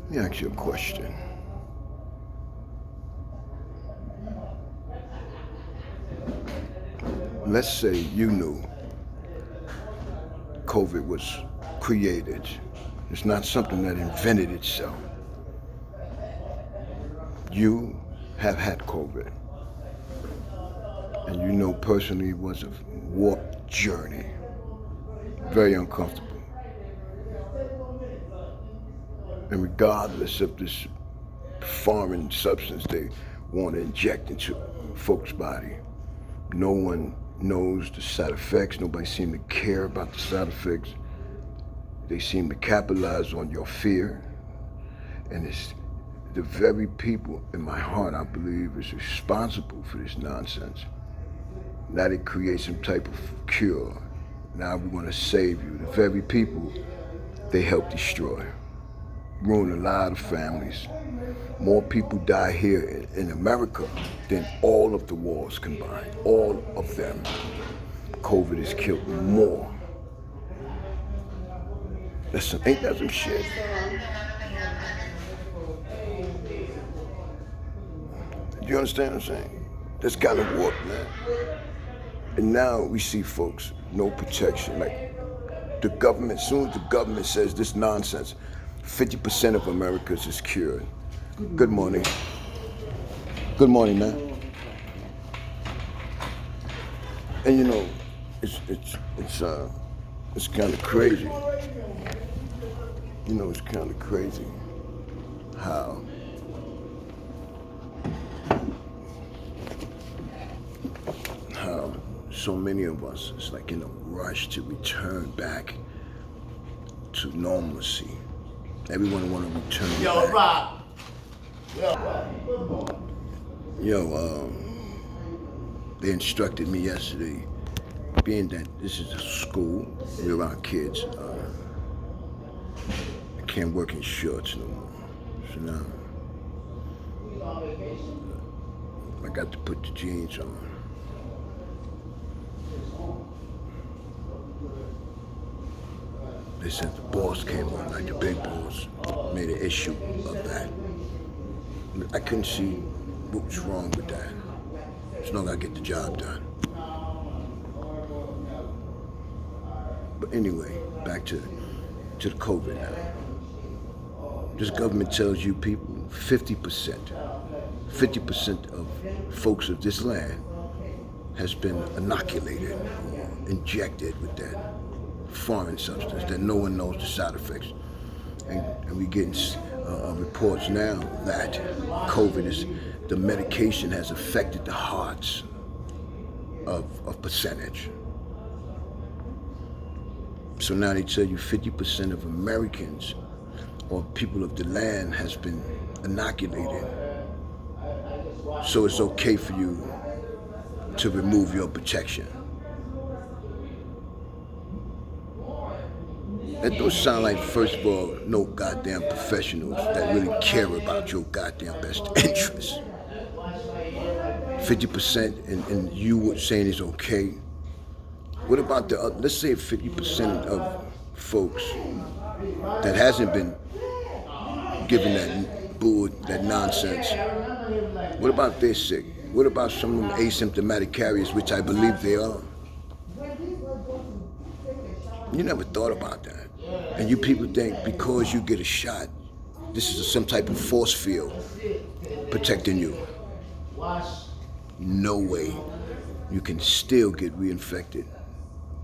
Let me ask you a question. Let's say you knew COVID was created. It's not something that invented itself. You have had COVID, and you know personally it was a warped journey, very uncomfortable. And regardless of this foreign substance they want to inject into folks' body, no one knows the side effects. Nobody seems to care about the side effects. They seem to capitalize on your fear. And it's the very people in my heart, I believe, is responsible for this nonsense. Now they create some type of cure. Now we want to save you. The very people they help destroy. Ruin a lot of families. More people die here in America than all of the wars combined. All of them. COVID has killed more. Ain't that some shit? Do you understand what I'm saying? That's kind of warped, man. And now we see folks, no protection. Like the government, as soon as the government says this nonsense, 50% of Americans is cured. Good morning. Good morning, man. And you know, it's kind of crazy. You know, it's kind of crazy how so many of us is like in a rush to return back to normalcy. Everyone want to return back. Rob. Yo, Yo, they instructed me yesterday, being that this is a school, we're around kids, I can't work in shorts no more. So now, I got to put the jeans on. They said the boss came on, like the big boss, made an issue of that. I couldn't see what was wrong with that. As long as I get the job done. But anyway, back to the COVID now. This government tells you people 50% of folks of this land has been inoculated or injected with that foreign substance that no one knows the side effects. And we getting reports now that the medication has affected the hearts of percentage. So now they tell you 50% of Americans or people of the land has been inoculated. So it's okay for you to remove your protection. That don't sound like, first of all, no goddamn professionals that really care about your goddamn best interests. 50% and you saying it's okay. What about the let's say 50% of folks that hasn't been given that nonsense? What about they're sick? What about some of them asymptomatic carriers, which I believe they are? You never thought about that. And you people think because you get a shot, this is some type of force field protecting you. No way. You can still get reinfected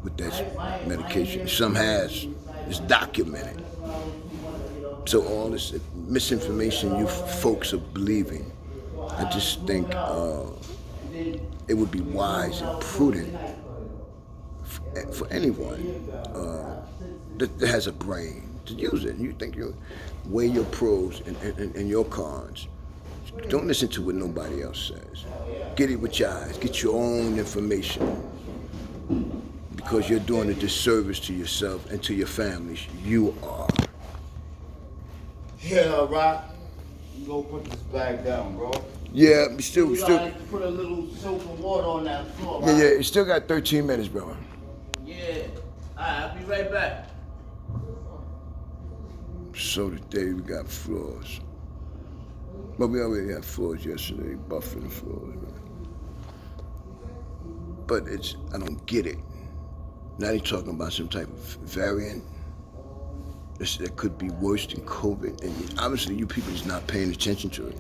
with that medication. Some has. It's documented. So all this misinformation you folks are believing, I just think it would be wise and prudent for anyone that has a brain to use it. You think you weigh your pros and your cons. Don't listen to what nobody else says. Get it with your eyes. Get your own information. Because you're doing a disservice to yourself and to your families. You are. Yeah, Rob. You go put this bag down, bro. Yeah, we still. Put a little soap and water on that floor, right? Yeah, it still got 13 minutes, bro. Yeah. Alright, I'll be right back. So today we got floors. But we already had floors yesterday, buffing the floors. But I don't get it. Now they're talking about some type of variant that could be worse than COVID. And obviously you people is not paying attention to it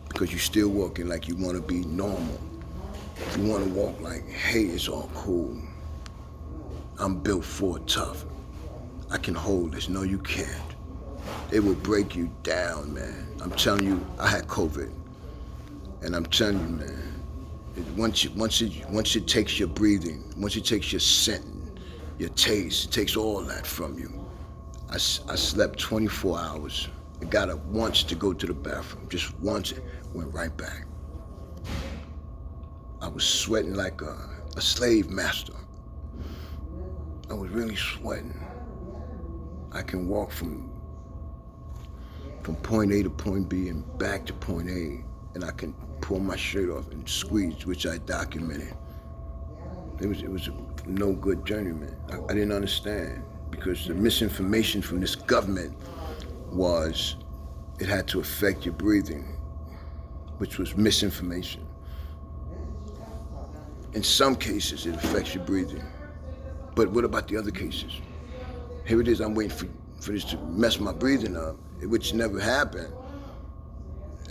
because you're still walking like you want to be normal. You want to walk like, hey, it's all cool. I'm built for it tough. I can hold this. No, you can't. It will break you down, man. I'm telling you, I had COVID. And I'm telling you, man, once it takes your breathing, once it takes your scent, your taste, it takes all that from you. I slept 24 hours. I got up once to go to the bathroom. Just once, went right back. I was sweating like a slave master. I was really sweating. I can walk from point A to point B and back to point A, and I can pull my shirt off and squeeze, which I documented. It was a no good journey, man. I didn't understand because the misinformation from this government was it had to affect your breathing, which was misinformation. In some cases, it affects your breathing. But what about the other cases? Here it is, I'm waiting for this to mess my breathing up, which never happened.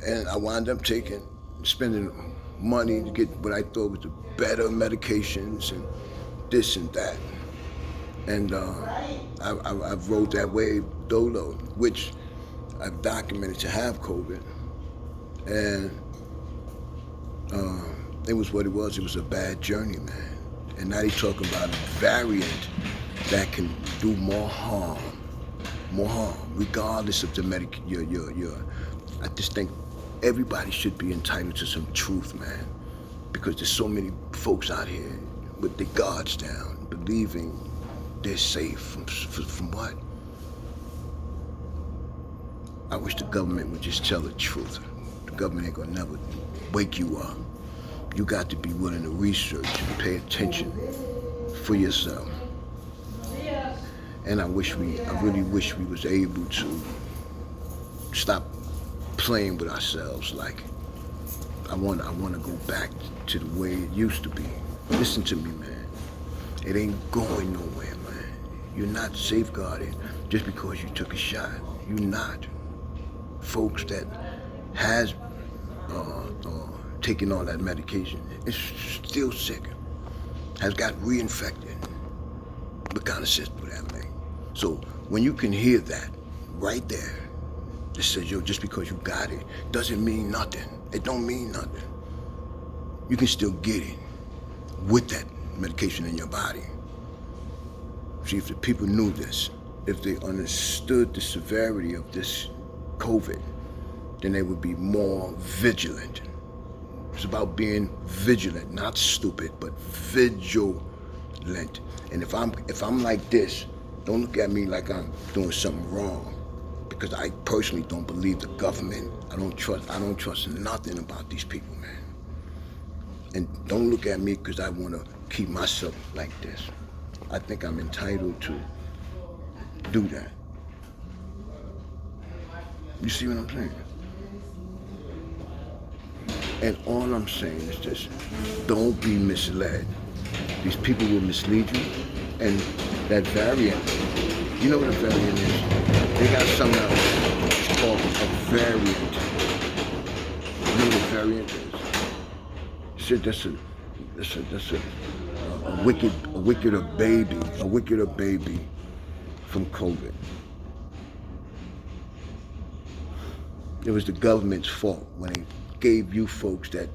And I wound up spending money to get what I thought was the better medications and this and that. And I rode that wave dolo, which I've documented to have COVID. And it was what it was. It was a bad journey, man. And now they're talking about a variant that can do more harm, regardless of the I just think everybody should be entitled to some truth, man. Because there's so many folks out here with their guards down, believing they're safe from what? I wish the government would just tell the truth. The government ain't gonna never wake you up. You got to be willing to research and pay attention for yourself. And I really wish we was able to stop playing with ourselves. Like, I want to go back to the way it used to be. Listen to me, man. It ain't going nowhere, man. You're not safeguarded just because you took a shot. You're not. Folks that has taken all that medication is still sick, has got reinfected. What kind of system would that make? So when you can hear that right there, that says, yo, just because you got it doesn't mean nothing. It don't mean nothing. You can still get it with that medication in your body. See, if the people knew this, if they understood the severity of this COVID, then they would be more vigilant. It's about being vigilant, not stupid, but vigilant. And if I'm like this, don't look at me like I'm doing something wrong, because I personally don't believe the government. I don't trust nothing about these people, man. And don't look at me because I want to keep myself like this. I think I'm entitled to do that. You see what I'm saying? And all I'm saying is this: don't be misled. These people will mislead you. And that variant, you know what a variant is? They got something else. It's called a variant. You know what a variant is? Shit, that's a wickeder baby from COVID. It was the government's fault when they gave you folks that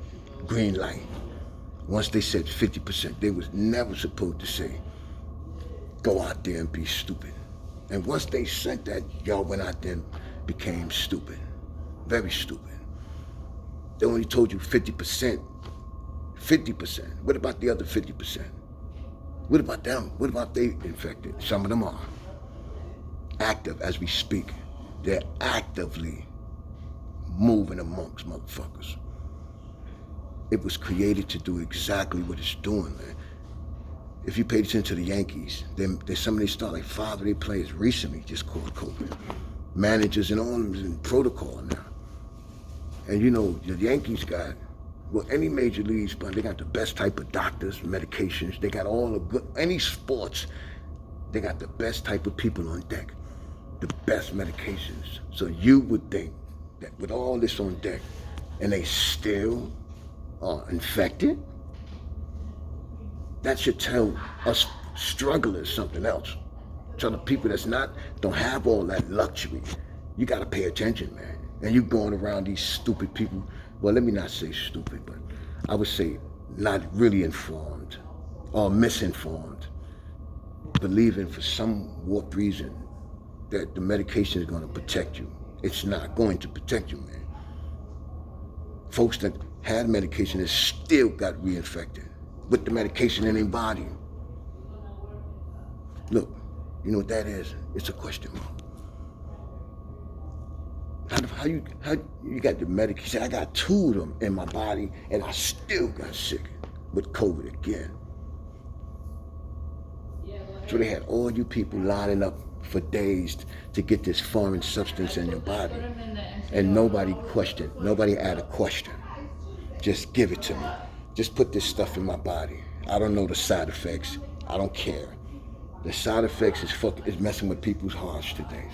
green light. Once they said 50%, they was never supposed to say, go out there and be stupid. And once they said that, y'all went out there and became stupid. Very stupid. They only told you 50%. 50%. What about the other 50%? What about them? What about they infected? Some of them are active as we speak. They're actively moving amongst motherfuckers. It was created to do exactly what it's doing, man. If you paid attention to the Yankees, there's some of they start like 5 of their players recently just caught COVID. managers and all them is in protocol now. And you know, the Yankees got, well, any major league sport, they got the best type of doctors, medications. They got all the good, any sports, they got the best type of people on deck, the best medications. So you would think that with all this on deck, and they still are infected, that should tell us strugglers something else. Tell the people don't have all that luxury. You gotta pay attention, man. And you going around these stupid people, well, let me not say stupid, but I would say not really informed or misinformed, believing for some warped reason that the medication is gonna protect you. It's not going to protect you, man. Folks that had medication that still got reinfected with the medication in their body. Look, you know what that is? It's a question mark. How you got the medication? I got 2 of them in my body and I still got sick with COVID again. So they had all you people lining up for days to get this foreign substance in your body. And nobody questioned, nobody had a question. Just give it to me. Just put this stuff in my body. I don't know the side effects. I don't care. The side effects is messing with people's hearts today.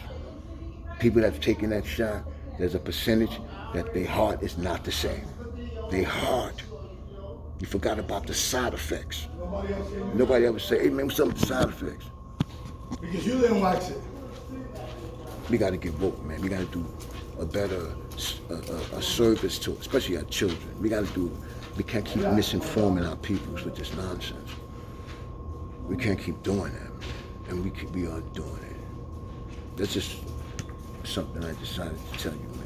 People that have taken that shot, there's a percentage that their heart is not the same. Their heart. You forgot about the side effects. Nobody ever say, hey man, what's up with the side effects? Because you didn't watch it. We got to get woke, man. We got to do a better a service to, especially our children. We can't keep misinforming our peoples with this nonsense. We can't keep doing that, man. And we are doing it. That's just something I decided to tell you, man.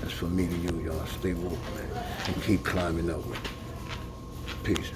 That's for me to you, y'all. Stay woke, man. And keep climbing up with it. Peace.